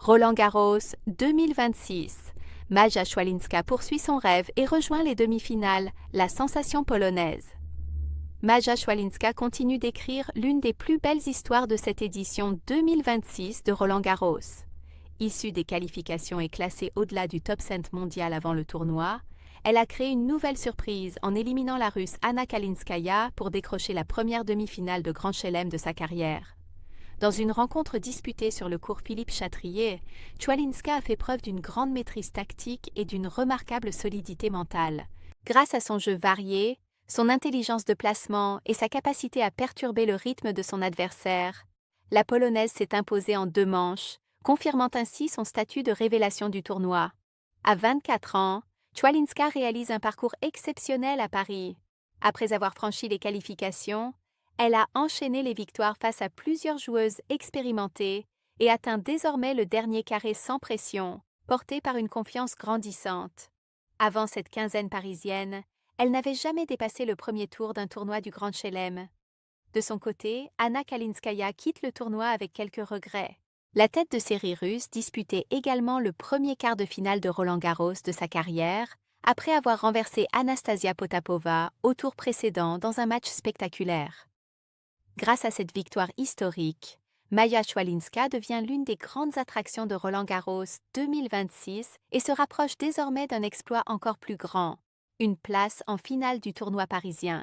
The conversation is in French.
Roland-Garros 2026. Maja Swialinska poursuit son rêve et rejoint les demi-finales, la sensation polonaise. Maja Swialinska continue d'écrire l'une des plus belles histoires de cette édition 2026 de Roland-Garros. Issue des qualifications et classée au-delà du top 5 mondial avant le tournoi, elle a créé une nouvelle surprise en éliminant la Russe Anna Kalinskaya pour décrocher la première demi-finale de Grand Chelem de sa carrière. Dans une rencontre disputée sur le court Philippe Chatrier, Swialinska a fait preuve d'une grande maîtrise tactique et d'une remarquable solidité mentale. Grâce à son jeu varié, son intelligence de placement et sa capacité à perturber le rythme de son adversaire, la Polonaise s'est imposée en 2 manches, confirmant ainsi son statut de révélation du tournoi. À 24 ans, Swialinska réalise un parcours exceptionnel à Paris. Après avoir franchi les qualifications, elle a enchaîné les victoires face à plusieurs joueuses expérimentées et atteint désormais le dernier carré sans pression, portée par une confiance grandissante. Avant cette quinzaine parisienne, elle n'avait jamais dépassé le premier tour d'un tournoi du Grand Chelem. De son côté, Anna Kalinskaya quitte le tournoi avec quelques regrets. La tête de série russe disputait également le premier quart de finale de Roland-Garros de sa carrière, après avoir renversé Anastasia Potapova au tour précédent dans un match spectaculaire. Grâce à cette victoire historique, Maja Swialinska devient l'une des grandes attractions de Roland-Garros 2026 et se rapproche désormais d'un exploit encore plus grand, une place en finale du tournoi parisien.